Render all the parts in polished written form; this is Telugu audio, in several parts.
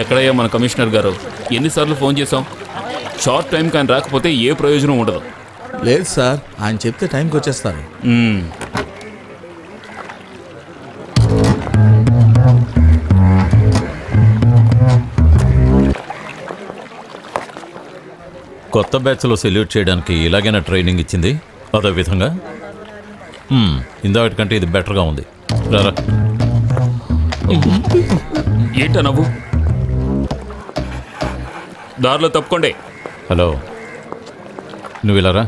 ఎక్కడయ్యా మన కమిషనర్ గారు? ఎన్నిసార్లు ఫోన్ చేశాం? షార్ట్ టైం కానీ రాకపోతే ఏ ప్రయోజనం ఉండదు. లేదు సార్, ఆయన చెప్తే టైంకి వచ్చేస్తారు. కొత్త బ్యాచ్లో సెల్యూట్ చేయడానికి ఇలాగైనా ట్రైనింగ్ ఇచ్చింది. అదే విధంగా ఇందాకంటే ఇది బెటర్గా ఉంది. రారా. ఏంట నవ్వు? దారిలో తప్పుకోండి. హలో, నువ్వు ఇలారా.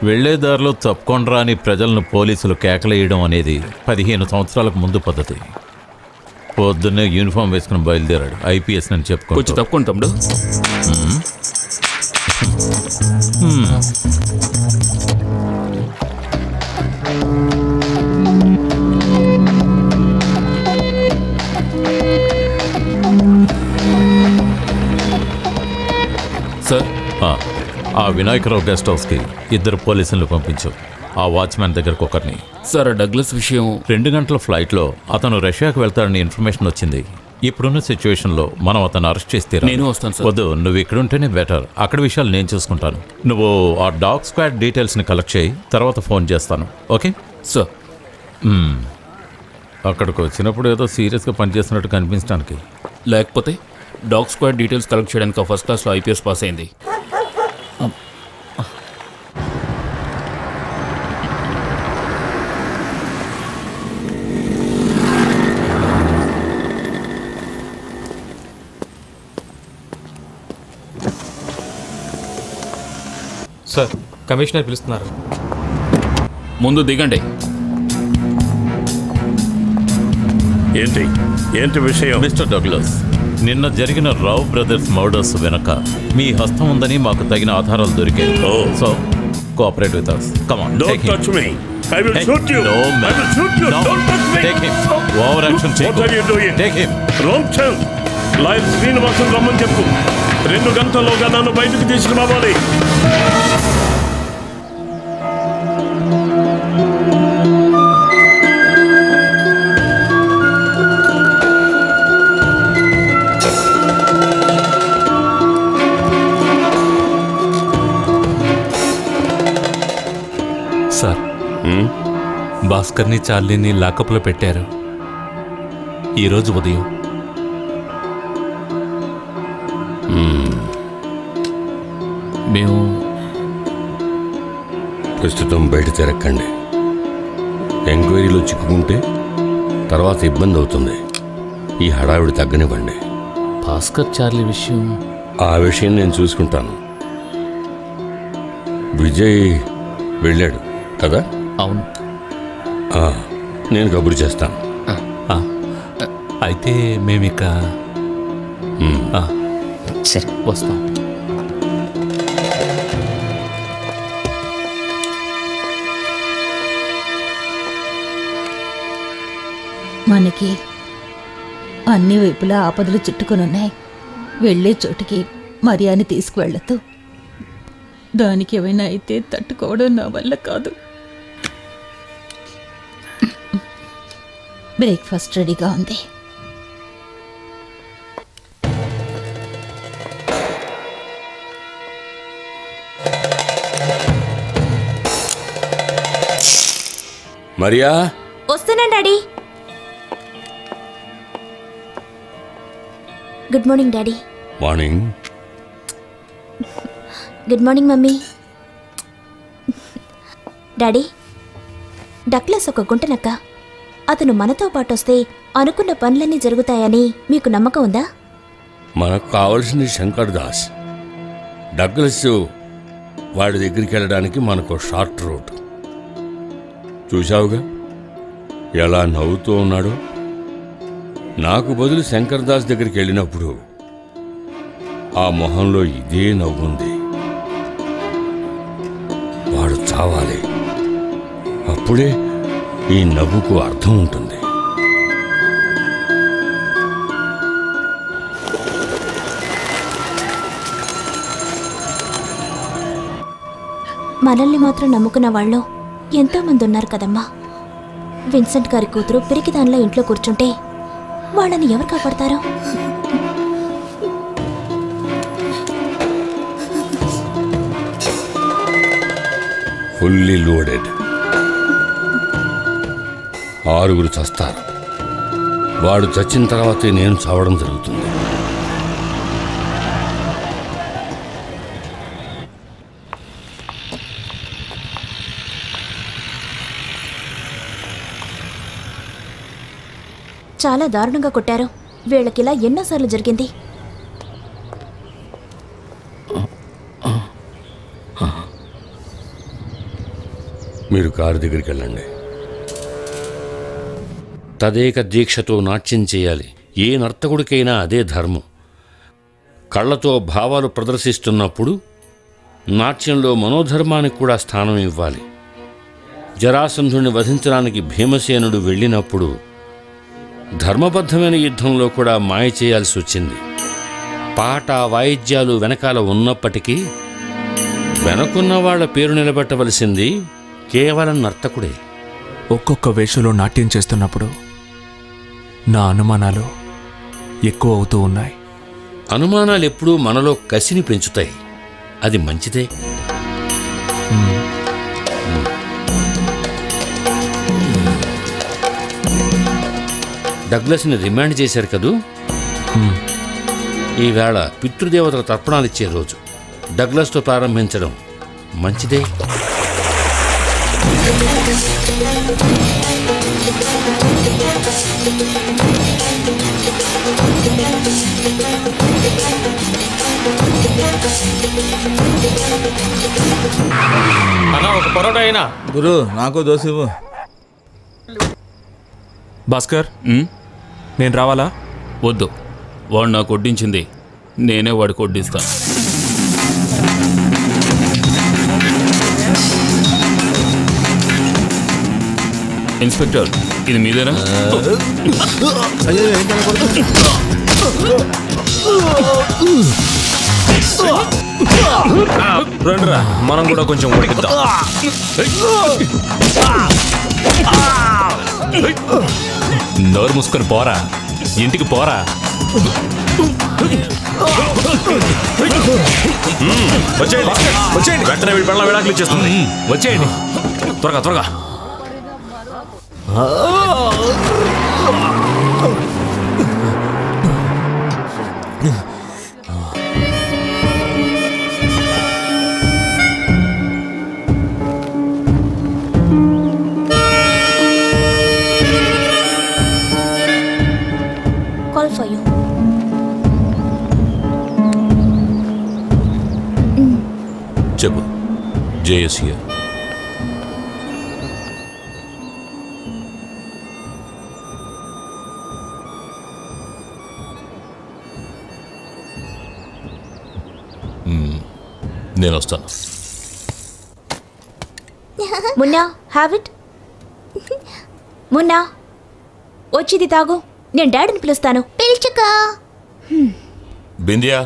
వెళ్లే దారిలో తప్పుకొండ్రా అని ప్రజలను పోలీసులు కేకలేయడం అనేది 15 సంవత్సరాలకు ముందు పద్ధతి. పొద్దున్నే యూనిఫామ్ వేసుకుని బయలుదేరాడు. ఐపీఎస్ అని చెప్పుకో. కొంచెం తప్పుకోండి తమ్ముడు. సార్, ఆ వినాయకరావు గెస్ట్ హౌస్కి 2 పోలీసులను పంపించు. ఆ వాచ్మ్యాన్ దగ్గరకు ఒకరిని. సార్, డగ్లస్ విషయం 2 గంటల ఫ్లైట్లో అతను రష్యాకు వెళ్తాడని ఇన్ఫర్మేషన్ వచ్చింది. ఇప్పుడున్న సిచ్యువేషన్లో మనం అతను అరెస్ట్ చేస్తే నేను వస్తాను సార్. వద్దు, నువ్వు ఇక్కడ ఉంటేనే బెటర్. అక్కడ విషయాలు నేను చూసుకుంటాను. నువ్వు ఆ డాగ్ స్క్వాడ్ డీటెయిల్స్ని కలెక్ట్ చేయి, తర్వాత ఫోన్ చేస్తాను. Okay sir. అక్కడికి వచ్చినప్పుడు ఏదో సీరియస్గా పనిచేస్తున్నట్టు కనిపించడానికి. లేకపోతే డాగ్ స్క్వాడ్ డీటెయిల్స్ కలెక్ట్ చేయడానికి ఫస్ట్ క్లాస్లో ఐపీఎస్ పాస్ అయింది. సార్, కమిషనర్ పిలుస్తున్నారు. ముందు దిగండి. ఏంటి విషయం? మిస్టర్ డగ్లస్, నిన్న జరిగిన రావు బ్రదర్స్ మర్డర్స్ వెనక మీ హస్తం ఉందని మాకు తగిన ఆధారాలు దొరికాయి. So cooperate with us. Come on, don't touch me. I will shoot you. No, man. I will shoot you. No. Don't touch me. Take him. Over action. What are you doing? Take him. Ramchand, lawyer Srinivasan రమ్మని చెప్పు. 2 గంటల్లోగా నన్ను బయటకు తీసుకురావాలి. సార్, భాస్కర్ని చార్లీని లాకప్లో పెట్టారు. ఈరోజు ఉదయం. మేము ప్రస్తుతం బయట తిరక్కండి. ఎంక్వైరీలో చిక్కుకుంటే తర్వాత ఇబ్బంది అవుతుంది. ఈ హడావిడి తగ్గనివ్వండి. భాస్కర్ చార్లీ విషయం, ఆ విషయం నేను చూసుకుంటాను. విజయ్ వెళ్ళాడు కదా? అవును. నేను కబురు చేస్తాను. అయితే మేమిక సరే వస్తాం. మనకి అన్ని వైపులా ఆపదలు చుట్టుకొనున్నాయి. వెళ్ళే చోటికి మరియాని తీసుకువెళ్ళదు. దానికి ఏమైనా అయితే తట్టుకోవడం నా వల్ల కాదు. బ్రేక్ఫాస్ట్ రెడీగా ఉంది. మరియా, వస్తున్నాను daddy. Good morning daddy. Morning. Good morning mummy. Daddy, Douglas ఒక గుంటనక్క. అతను మనతో పాటు వస్తే అనుకున్న పనులన్నీ జరుగుతాయని మీకు నమ్మకం ఉందా? మనకు కావాల్సింది శంకర్ దాస్. డగ్లస్ వాడి దగ్గరికి వెళ్ళడానికి మనకు షార్ట్ రూట్. చూశావుగా ఎలా నవ్వుతూ ఉన్నాడు. నాకు బదులు శంకర్ దాస్ దగ్గరికి వెళ్ళినప్పుడు ఆ మొహంలో ఇదే నవ్వుంది. వాడు చావాలి. అప్పుడే ఈ నవ్వుకు అర్థం ఉంటుంది. మనల్ని మాత్రం నమ్ముకున్న వాళ్ళు ఎంతోమంది ఉన్నారు కదమ్మా. విన్సెంట్ గారి కూతురు పిరికిదానిలో ఇంట్లో కూర్చుంటే వాళ్ళని ఎవరు కాపాడతారు? Fully loaded. 6 చస్తారు. వాడు చచ్చిన తర్వాతే నేను చావడం జరుగుతుంది. చాలా దారుణంగా కొట్టారు. వీళ్ళకిలా ఎన్నోసార్లు జరిగింది. మీరు కారు దగ్గరికి వెళ్ళండి. తదేక దీక్షతో నాట్యం చేయాలి. ఏ నర్తకుడికైనా అదే ధర్మం. కళ్ళతో భావాలు ప్రదర్శిస్తున్నప్పుడు నాట్యంలో మనోధర్మానికి కూడా స్థానం ఇవ్వాలి. జరాసంధుని వధించడానికి భీమసేనుడు వెళ్ళినప్పుడు ధర్మబద్ధమైన యుద్ధంలో కూడా మాయ చేయాల్సి వచ్చింది. పాట వాయిద్యాలు వెనకాల ఉన్నప్పటికీ వెనకున్న వాళ్ళ పేరు నిలబెట్టవలసింది కేవలం నర్తకుడే. ఒక్కొక్క వేషంలో నాట్యం చేస్తున్నప్పుడు నా అనుమానాలు ఎక్కువ అవుతూ ఉన్నాయి. అనుమానాలు ఎప్పుడూ మనలో కసిని పెంచుతాయి. అది మంచిదే. డగ్లస్ని రిమాండ్ చేశారు కదూ. ఈవేళ పితృదేవతల తర్పణాలు ఇచ్చే రోజు. డగ్లస్తో ప్రారంభించడం మంచిదే. అన్నా ఒక పరోటా అయినా. గురు నాకు దోశ ఇవ్వు. భాస్కర్, నేను రావాలా? వద్దు, వాడు నాకు వడ్డించింది, నేనే వాడికి వడ్డిస్తాను. ఇన్స్పెక్టర్, ఇది మీదేనా? రండిరా, మనం కూడా కొంచెం ఉడికిద్దాం. నోరు మూసుకొని పోరా, ఇంటికి పోరా. వచ్చేయండి వచ్చేయండి, వెంటనే వీడి పెళ్ళ విడాకులు ఇచ్చేస్తుంది. వచ్చేయండి త్వరగా త్వరగా. Call for you. చెప్పు. JS here. నేను వస్తాను. Munna, have it. మున్నా, వచ్చిది తాగు. నేను డాడీని పిలుస్తాను. పిలుచుకో. Bindiya,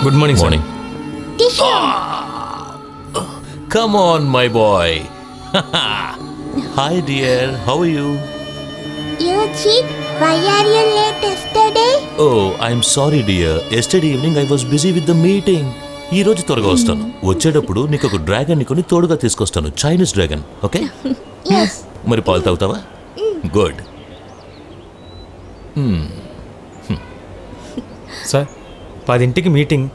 good morning. Morning. Come on, my boy. Hi, dear. How are you? You cheat. Why are you late yesterday? Oh, I'm sorry, dear. Yesterday evening I was busy with the meeting. ఈ రోజు త్వరగా వస్తాను. వచ్చేటప్పుడు నీకు ఒక డ్రాగన్ ని కొని తోడుగా తీసుకొస్తాను. Chinese dragon. ఓకే? Yes. మరి పాలు తాగుతావా? గుడ్. సార్, 10ంటికి మీటింగ్.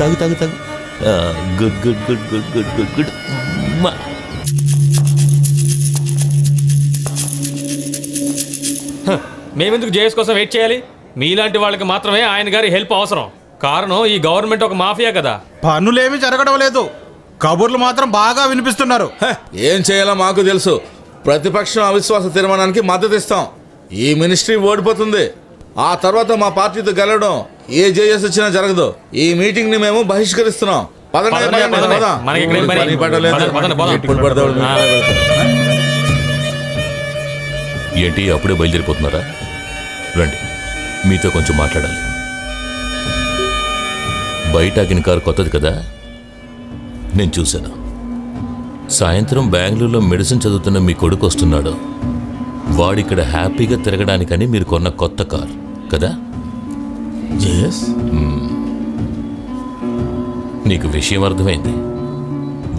తాగు తాగు తాగు. Good good good good good good good. మేమెందుకు జేఎస్ కోసం వెయిట్ చేయాలి? మీలాంటి వాళ్ళకి మాత్రమే ఆయన గారి హెల్ప్ అవసరం. కారణం ఈ గవర్నమెంట్ ఒక మాఫియా కదా. పనులేమీ జరగడం లేదు, కబుర్లు మాత్రం బాగా వినిపిస్తున్నారు. ఏం చేయాలో మాకు తెలుసు. ప్రతిపక్షం అవిశ్వాస తీర్మానానికి మద్దతు ఇస్తాం. ఈ మినిస్ట్రీ ఓడిపోతుంది. ఆ తర్వాత మా పార్టీతో గెలవడం ఏ జేఎస్ వచ్చినా జరగదు. ఈ మీటింగ్ ని మేము బహిష్కరిస్తున్నాం. ఏంటి అప్పుడే బయలుదేరిపోతున్నారా? రండి, మీతో కొంచెం మాట్లాడాలి. బయట ఆగిన కారు కొత్తది కదా, నేను చూశాను. సాయంత్రం బెంగళూరులో మెడిసిన్ చదువుతున్న మీ కొడుకు వస్తున్నాడు. వాడిక్కడ హ్యాపీగా తిరగడానికని మీరు కొన్న కొత్త కార్ కదా? నీకు విషయం అర్థమైంది.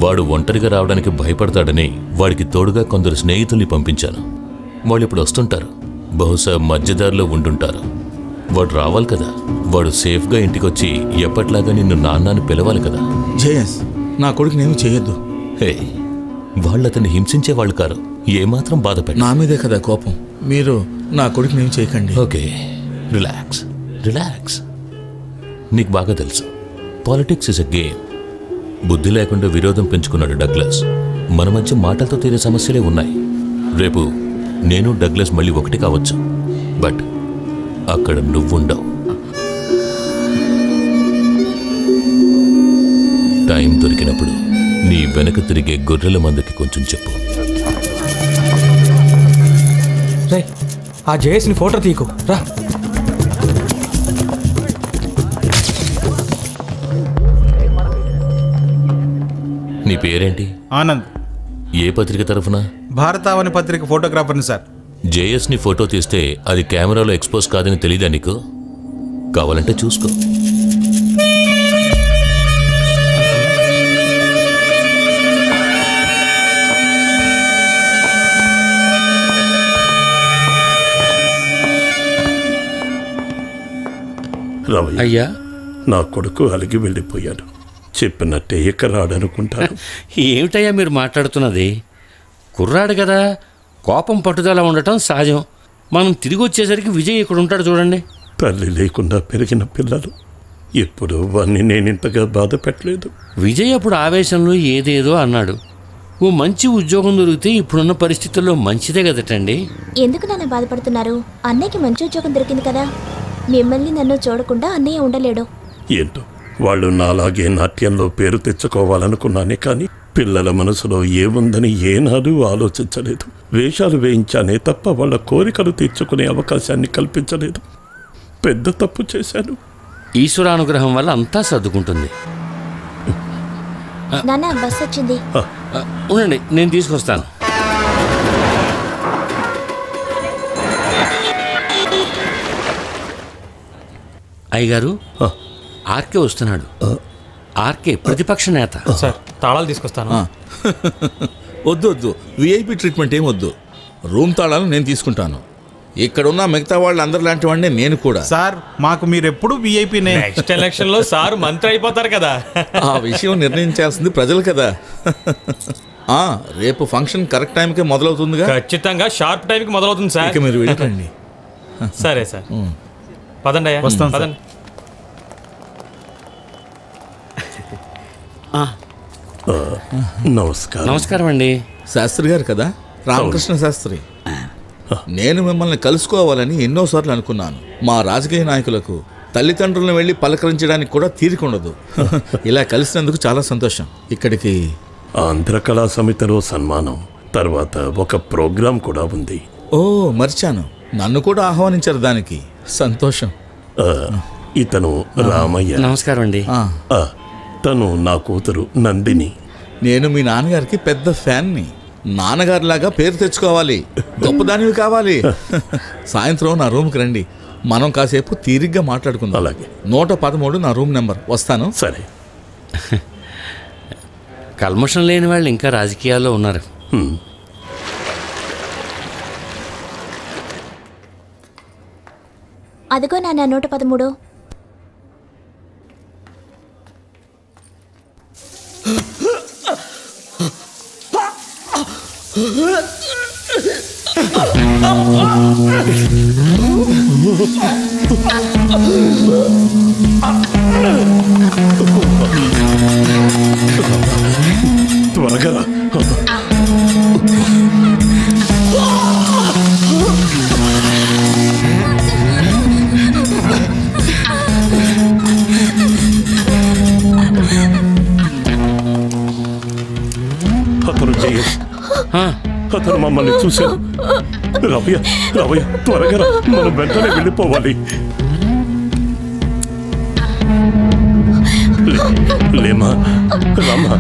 వాడు ఒంటరిగా రావడానికి భయపడతాడని వాడికి తోడుగా కొందరు స్నేహితుల్ని పంపించాను. వాళ్ళు ఇప్పుడు వస్తుంటారు. బహుశా మధ్యదారిలో ఉండుంటారు. వాడు రావాలి కదా. వాడు సేఫ్గా ఇంటికొచ్చి ఎప్పట్లాగా నిన్ను నాన్నని పిలవాలి కదా. జేఎస్, నా కొడుకు నేను చేయొద్దు. హే, వాళ్ళు అతన్ని హింసించే వాళ్ళు కారు. ఏమాత్రం బాధపడి నా మీదే కదా కోపం. మీరు నా కొడుకు నేను చేయకండి. Okay, relax relax. నీకు బాగా తెలుసు, పాలిటిక్స్ ఇస్ ఎ గేమ్. బుద్ధి లేకుండా విరోధం పెంచుకున్నాడు డగ్లస్. మన మధ్య మాటలతో తీరే సమస్యలే ఉన్నాయి. రేపు నేను డగ్లస్ మళ్ళీ ఒకటి కావచ్చు, బట్ అక్కడ నువ్వుండవు. టైం దొరికినప్పుడు నీ వెనక తిరిగే గొర్రెల మందకి కొంచెం చెప్పు. ఆ జేఎస్ని ఫోటో తీకు రా. నీ పేరేంటి? ఆనంద్. ఏ పత్రిక తరఫున? భారతావని పత్రిక ఫోటోగ్రాఫర్ని సార్. జేఎస్ని ఫోటో తీస్తే అది కెమెరాలో ఎక్స్పోజ్ కాదని తెలీదా నీకు? కావాలంటే చూసుకో. రామయ్య, అయ్యా, నా కొడుకు అలిగి వెళ్ళిపోయాడు. చెప్పినట్టే ఇక రాడనుకుంటాను. ఏమిటయ్యా మీరు మాట్లాడుతున్నది? కుర్రాడు కదా, కోపం పట్టుదల ఉండటం సహజం. మనం తిరిగి వచ్చేసరికి విజయ్ ఇక్కడ ఉంటాడు చూడండి. తల్లి లేకుండా పెరిగిన పిల్లలు. ఎప్పుడు వాణ్ణి నేనింతగా బాధ పెట్టలేదు. విజయ్ అప్పుడు ఆవేశంలో ఏదేదో అన్నాడు. ఓ మంచి ఉద్యోగం దొరికితే ఇప్పుడున్న పరిస్థితుల్లో మంచిదే కదటండి. ఎందుకు నాన్న బాధపడుతున్నారు? అన్నయ్యకి మంచి ఉద్యోగం దొరికింది కదా. మిమ్మల్ని నన్ను చూడకుండా అన్నయ్య ఉండలేడు. ఏంటో, వాళ్ళు నాలాగే నాట్యంలో పేరు తెచ్చుకోవాలనుకున్నానే కానీ పిల్లల మనసులో ఏముందని ఏనాడూ ఆలోచించలేదు. వేషాలు వేయించానే తప్ప వాళ్ళ కోరికలు తీర్చుకునే అవకాశాన్ని కల్పించలేదు. పెద్ద తప్పు చేశాను. ఈశ్వరానుగ్రహం వల్ల అంతా సర్దుకుంటుంది. నాన్న బస్ వచ్చింది. ఉండండి, నేను తీసుకొస్తాను. అయ్యగారు, ఆర్కే వస్తున్నాడు. ఆర్కే ప్రతిపక్ష నేత. సార్, తాళాలు తీసుకొస్తాను. వద్దు వద్దు, విఐపి ట్రీట్మెంట్ ఏం వద్దు. రూమ్ తాళాలు నేను తీసుకుంటాను. ఇక్కడున్న మిగతా వాళ్ళు అందరు లాంటి వాడిని నేను కూడా. సార్, మాకు మీరెప్పుడు విఐపినే. నెక్స్ట్ ఎలక్షన్ లో సార్ మంత్రి అయిపోతారు కదా. ఆ విషయం నిర్ణయించాల్సింది ప్రజలు కదా. రేపు ఫంక్షన్ కరెక్ట్ టైంకే మొదలవుతుందిగా. ఖచ్చితంగా షార్ప్ టైంకి మొదలవుతుంది సార్. ఇక మీరు వెళ్ళండి. సరే సార్, పదండి అయ్యా. వస్తాం, పదండి. నమస్కారం. నమస్కారం అండి. శాస్త్రి గారు కదా, రామకృష్ణ శాస్త్రి. నేను మిమ్మల్ని కలుసుకోవాలని ఎన్నోసార్లు అనుకున్నాను. మా రాజకీయ నాయకులకు తల్లిదండ్రులను వెళ్ళి పలకరించడానికి కూడా తీరికుండదు. ఇలా కలిసినందుకు చాలా సంతోషం. ఇక్కడికి ఆంధ్ర కళా సమితిలో సన్మానం తర్వాత ఒక ప్రోగ్రాం కూడా ఉంది. ఓ, మర్చాను. నన్ను కూడా ఆహ్వానించారు దానికి. సంతోషం. ఇతను రామయ్య. నమస్కారం అండి. తను నా కూతురు నందిని. నేను మీ నాన్నగారికి పెద్ద ఫ్యాన్ని. నాన్నగారిలాగా పేరు తెచ్చుకోవాలి, గొప్పదానివి కావాలి. సాయంత్రం నా రూమ్కి రండి, మనం కాసేపు తీరిగ్గా మాట్లాడుకుందాం. అలాగే. 113 నా రూమ్ నెంబర్. వస్తాను. సరే. కల్మషం లేని వాళ్ళు ఇంకా రాజకీయాల్లో ఉన్నారు. అదిగో నాన్న 113. త్వరగా అతను జయేష్, అతను మమ్మల్ని చూశాను. రవయ్య రవయ్య త్వరగా రా, మనం వెంటనే వెళ్ళిపోవాలి. లేమా రామా.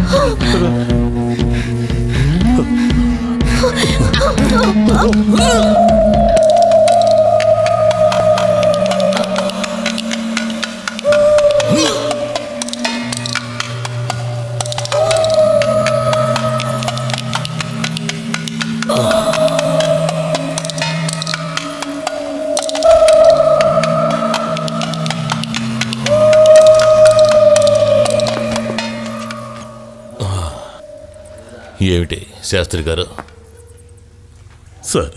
ఏమిటి శాస్త్రి గారు? సార్,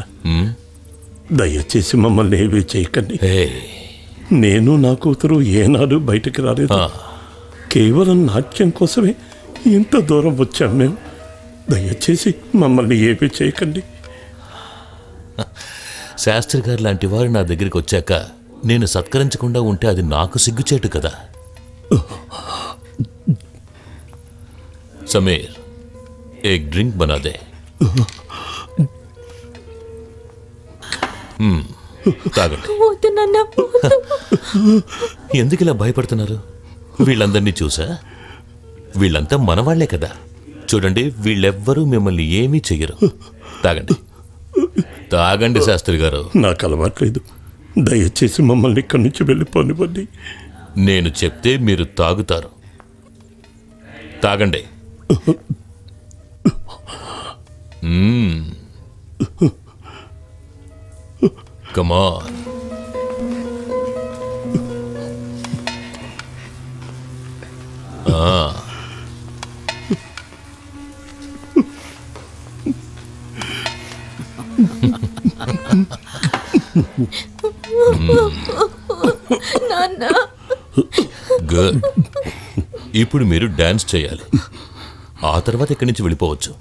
దయచేసి మమ్మల్ని ఏమీ చేయకండి. నేను నా కూతురు ఏనాడు బయటికి రాలేదు. కేవలం నాట్యం కోసమే ఇంత దూరం వచ్చాం మేము. దయచేసి మమ్మల్ని ఏమీ చేయకండి. శాస్త్రి గారు లాంటి వారు నా దగ్గరికి వచ్చాక నేను సత్కరించకుండా ఉంటే అది నాకు సిగ్గుచేటు కదా. సమీర్, एक ड्रिंक बना दे. తాగండి. ఎందుకు ఇలా భయపడుతున్నారు? వీళ్ళందరినీ చూసా? వీళ్ళంతా మనవాళ్లే కదా. చూడండి, వీళ్ళెవ్వరూ మిమ్మల్ని ఏమీ చెయ్యరు. తాగండి, తాగండి శాస్త్రి గారు. నాకు అలవాట్లేదు. దయచేసి మమ్మల్ని ఇక్కడి నుంచి వెళ్ళిపోనివ్వండి. నేను చెప్తే మీరు తాగుతారు. తాగండి. Come on. గుడ్. ఇప్పుడు మీరు డాన్స్ చేయాలి. ఆ తర్వాత ఇక్కడి నుంచి వెళ్ళిపోవచ్చు.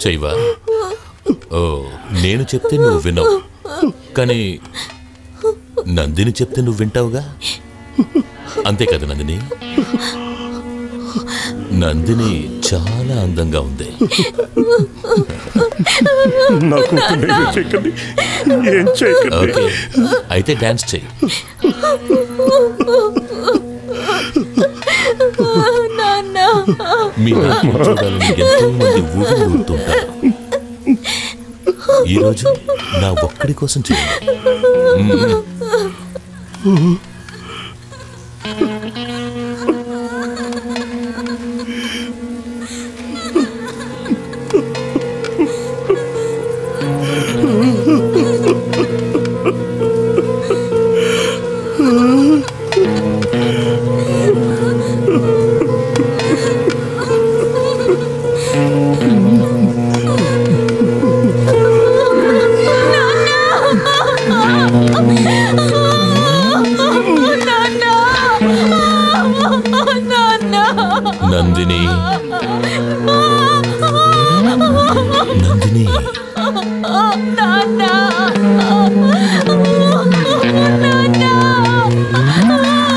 చెయ్యవా? ఓ, నేను చెప్తే నువ్వు వినవు, కానీ నందిని చెప్తే నువ్వు వింటావుగా. అంతే కదా నందిని? నందిని చాలా అందంగా ఉంది. ఓకే, అయితే డాన్స్ చెయ్యి. మీ నాట్యం చూడాలని ఎంతో మంది ఊపిరి ఊరుతుంటారు. ఈరోజు నా ఒక్కడి కోసం చేయండి. నందిని, నందిని,